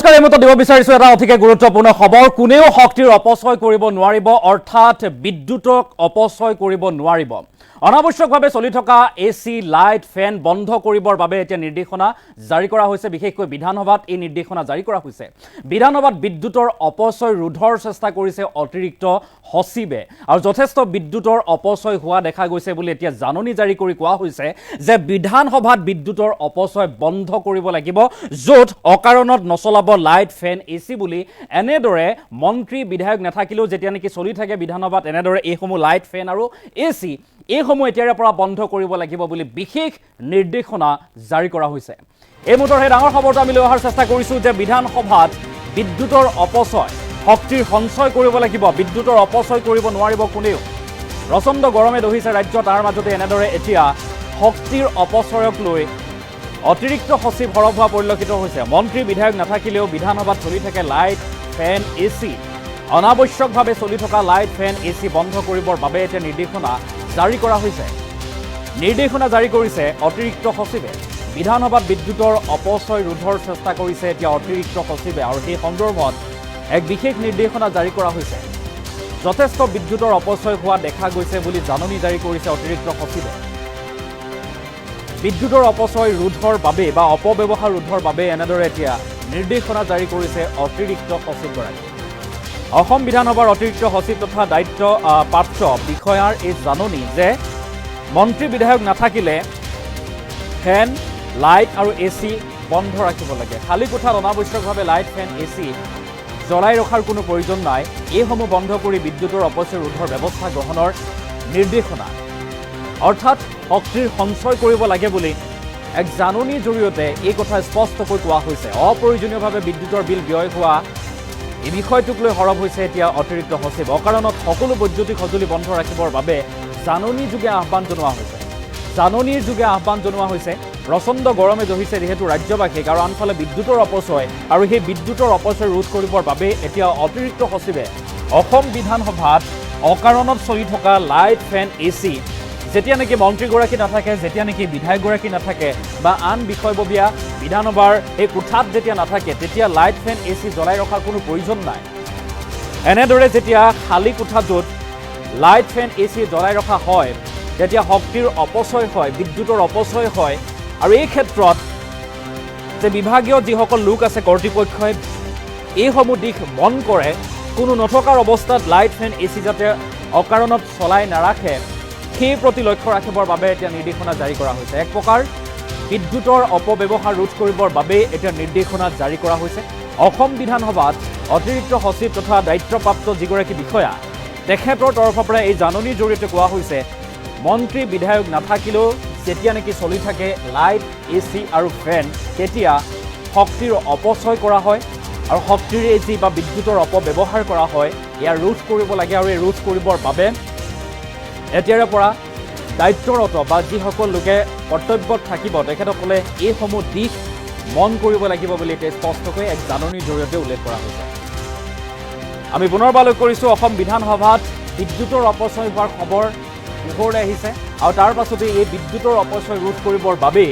নমস্কাৰ এই মতে দিব বিচাৰিছো এটা অতিকে গুৰুত্বপূৰ্ণ খবৰ কোনেও শক্তিৰ অপচয় কৰিব নোৱাৰিব অৰ্থাৎ বিদ্যুৎক অপচয় কৰিব নোৱাৰিব অনাবশ্যকভাৱে চলি থকা এসি লাইট ফেন বন্ধ কৰিবৰ বাবে এতিয়া নিৰ্দেশনা জাৰি কৰা হৈছে বিশেষকৈ বিধানসভাত এই নিৰ্দেশনা জাৰি কৰা হৈছে বিধানসভাত বিদ্যুৎৰ অপচয় ৰোধৰ চেষ্টা কৰিছে অতিৰিক্ত সচিবে আৰু যথেষ্ট বিদ্যুৎৰ অপচয় হোৱা দেখা গৈছে বুলি এতিয়া জাননী জাৰি কৰি কোৱা হৈছে যে বিধানসভাত বিদ্যুৎৰ অপচয় বন্ধ কৰিব লাগিব য'ত অকাৰণত নচলাব লাইট ফেন এসি বুলি এনেদৰে মন্ত্ৰী বিধায়ক নাথাকিলেও যেতিয়া নেকি চলি থাকে বিধানসভাত এনেদৰে এইসমূহ লাইট ফেন আৰু এসি এইসমূহ এতিয়াৰে পৰা বন্ধ কৰিব লাগিব বুলি বিশেষ নিৰ্দেশনা জাৰি কৰা হৈছে এই মুহূৰ্তৰ হে ডাঙৰ খবৰটো আমি লৈ অহাৰ চেষ্টা কৰিছো যে বিধানসভাত বিদ্যুৎৰ অপচয় শক্তিৰ সঞ্চয় কৰিব লাগিব বিদ্যুৎৰ অপচয় কৰিব নোৱাৰিব কোনেও প্ৰচণ্ড গৰমে দহিছে ৰাজ্য তাৰ মাজতে এনেদৰে এতিয়া শক্তিৰ অপচয়ক লৈ অতিৰিক্ত সচিব হৰভ হোৱা পৰিলক্ষিত হৈছে মন্ত্ৰী বিধায়ক নাথাকিলেও বিধানসভাত চলি থাকে লাইট ফেন এসি অনাবশ্যকভাৱে চলি থকা লাইট ফেন এসি বন্ধ কৰিবৰ বাবে এতিয়া নিৰ্দেশনা জাৰি কৰা হৈছে নিৰ্দেশনা জাৰি কৰিছে অতিৰিক্ত সচিবে বিধানসভাত বিদ্যুৎৰ অপচয় ৰোধৰ চেষ্টা কৰিছে এতিয়া অতিৰিক্ত সচিবে আৰু সেই সন্দৰ্ভত এক বিশেষ নিৰ্দেশনা জাৰি কৰা হৈছে যথেষ্ট বিদ্যুৎৰ অপচয় হোৱা দেখা গৈছে বুলি জাননী জাৰি কৰিছে অতিৰিক্ত সচিবে বিদ্যুৎৰ অপচয় ৰোধৰ বাবে বা অপব্যৱহাৰ ৰোধৰ বাবে এনেদৰে এতিয়া নিৰ্দেশনা জাৰি কৰিছে অতিৰিক্ত সচিবগৰাকী অসম বিধানসভাৰ অতিৰিক্ত সচিব তথা দায়িত্ব প্ৰাপ্ত বিষয়াৰ এই জাননী যে মন্ত্ৰী বিধায়ক নাথাকিলে ফেন লাইট আৰু এসি বন্ধ ৰাখিব লাগে খালী কোঠাত অনাবশ্যকভাৱে লাইট ফেন এসি জ্বলাই ৰখাৰ কোনো প্ৰয়োজন নাই এইসমূহ বন্ধ কৰি বিদ্যুৎৰ অপচয় ৰোধৰ ব্যৱস্থা গ্ৰহণৰ নিৰ্দেশনা অৰ্থাৎ শক্তিৰ সঞ্চয় কৰিব লাগে বুলি এক জাননীৰ জৰিয়তে এই কথা স্পষ্টকৈ কোৱা হৈছে অপ্ৰয়োজনীয়ভাৱে বিদ্যুৎৰ বিল ব্যয় হোৱা এই বিষয়টোক লৈ হৰভ হৈছে এতিয়া অতিৰিক্ত সচিব অকাৰণত সকলো বৈদ্যুতিক সঁজুলি বন্ধ ৰাখিবৰ বাবে জাননীৰ যোগে আহ্বান জনোৱা হৈছে প্ৰচণ্ড গৰমে দহিছে যিহেতু ৰাজ্যবাসীক আৰু আনফালে বিদ্যুৎৰ অপচয় আৰু সেই বিদ্যুৎৰ অপচয় ৰোধ কৰিবৰ বাবে এতিয়া অতিৰিক্ত সচিবে অসম বিধানসভাত অকাৰণত চলি থকা লাইট ফেন এসি যেতিয়া নেকি মন্ত্ৰীগৰাকী নাথাকে যেতিয়া নেকি বিধায়কগৰাকী নাথাকে বা আন বিষয়ববীয়া বিধানসভাৰ এই কোঠাত যেতিয়া নাথাকে তেতিয়া লাইট ফেন এসি জ্বলাই ৰখাৰ কোনো প্ৰয়োজন নাই এনেদৰে যেতিয়া খালী কোঠাটোত লাইট ফেন এসি জ্বলাই ৰখা হয় তেতিয়া শক্তিৰ অপচয় হয় বিদ্যুৎৰ অপচয় হয় আৰু এই ক্ষেত্ৰত যে বিভাগীয় যিসকল লোক আছে কৰ্তৃপক্ষই এইসমূহ দিশ মন কৰে কোনো নথকাৰ অৱস্থাত লাইট ফেন এসি যাতে অকাৰণত চলাই নাৰাখে সেই প্ৰতি লক্ষ্য ৰাখিবৰ বাবে এতিয়া নিৰ্দেশনা জাৰি কৰা হৈছে এক প্ৰকাৰ বিদ্যুৎৰ অপব্যৱহাৰ ৰোধ কৰিবৰ বাবে এতিয়া নিৰ্দেশনা জাৰি কৰা হৈছে অসম বিধানসভাত অতিৰিক্ত সচিব তথা দায়িত্বপ্ৰাপ্ত যিগৰাকী বিষয়া তেখেতৰ তৰফৰ পৰা এই জাননীৰ জৰিয়তে কোৱা হৈছে মন্ত্ৰী বিধায়ক নাথাকিলেও যেতিয়া নেকি চলি থাকে লাইট এসি আৰু ফেন তেতিয়া শক্তিৰ অপচয় কৰা হয় আৰু শক্তিৰ এই যি বা বিদ্যুৎৰ অপব্যৱহাৰ কৰা হয় ইয়াৰ ৰোধ কৰিব লাগে আৰু এই ৰোধ কৰিবৰ বাবে এতিয়াৰে পৰা দায়িত্বৰত বা যিসকল লোকে কৰ্তব্যত থাকিব তেখেতসকলে এইসমূহ দিশ মন কৰিব লাগিব বুলি এতিয়া স্পষ্টকৈ এক জাননীৰ জৰিয়তে উল্লেখ কৰা হৈছে আমি পুনৰবাৰ লক্ষ্য কৰিছোঁ অসম বিধানসভাত বিদ্যুৎৰ অপচয় হোৱাৰ খবৰ পোহৰলৈ আহিছে আৰু তাৰ পাছতে এই বিদ্যুৎৰ অপচয় ৰোধ কৰিবৰ বাবে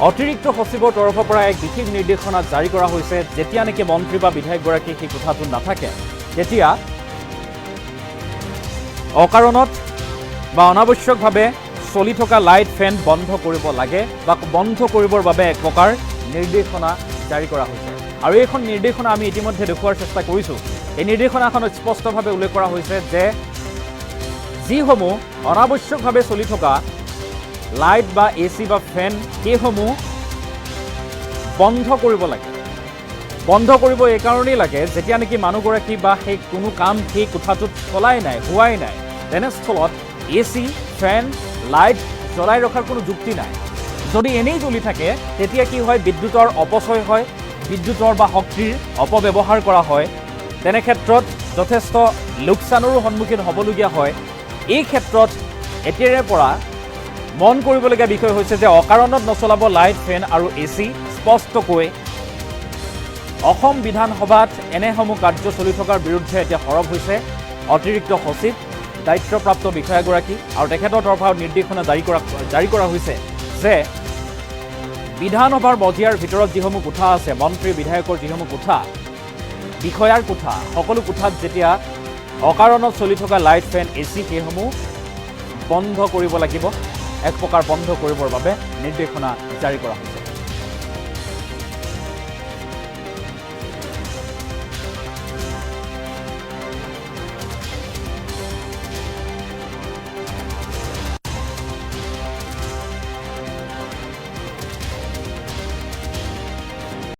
অতিৰিক্ত সচিবৰ তৰফৰ পৰা এক বিশেষ নিৰ্দেশনা জাৰি কৰা হৈছে যেতিয়া নেকি মন্ত্ৰী বা বিধায়কগৰাকী সেই কোঠাটোত নাথাকে তেতিয়া অকাৰণত বা অনাবশ্যকভাৱে চলি থকা লাইট ফেন বন্ধ কৰিব লাগে বা বন্ধ কৰিবৰ বাবে এক প্ৰকাৰ নিৰ্দেশনা জাৰি কৰা হৈছে আৰু এইখন নিৰ্দেশনা আমি ইতিমধ্যে দেখুওৱাৰ চেষ্টা কৰিছোঁ এই নিৰ্দেশনাখনত স্পষ্টভাৱে উল্লেখ কৰা হৈছে যে যিসমূহ অনাবশ্যকভাৱে চলি থকা লাইট বা এসি বা ফেন সেইসমূহ বন্ধ কৰিব লাগে বন্ধ কৰিব এই কাৰণেই লাগে যেতিয়া নেকি মানুহগৰাকী বা সেই কোনো কাম সেই কোঠাটোত চলাই নাই হোৱাই নাই তেনেস্থলত এসি ফেন লাইট জ্বলাই ৰখাৰ কোনো যুক্তি নাই যদি এনেই জ্বলি থাকে তেতিয়া কি হয় বিদ্যুৎৰ অপচয় হয় বিদ্যুৎৰ বা শক্তিৰ অপব্যৱহাৰ কৰা হয় তেনে ক্ষেত্ৰত যথেষ্ট লোকচানৰো সন্মুখীন হ'বলগীয়া হয় এই ক্ষেত্ৰত এতিয়াৰে পৰা মন কৰিবলগীয়া বিষয় হৈছে যে অকাৰণত নচলাব লাইট ফেন আৰু এসি স্পষ্টকৈ অসম বিধানসভাত এনেসমূহ কাৰ্য চলি থকাৰ বিৰুদ্ধে এতিয়া হৰভ হৈছে অতিৰিক্ত সচিব দায়িত্বপ্ৰাপ্ত বিষয়াগৰাকী আৰু তেখেতৰ তৰফৰ নিৰ্দেশনা জাৰি কৰা হৈছে যে বিধানসভাৰ মজিয়াৰ ভিতৰত যিসমূহ কোঠা আছে, মন্ত্ৰী বিধায়কৰ যিসমূহ কোঠা, বিষয়াৰ কোঠা, সকলো কোঠাত যেতিয়া অকাৰণত চলি থকা লাইট ফেন এচি সেইসমূহ বন্ধ কৰিব লাগিব, এক প্ৰকাৰ বন্ধ কৰিবৰ বাবে নিৰ্দেশনা জাৰি কৰা হৈছে।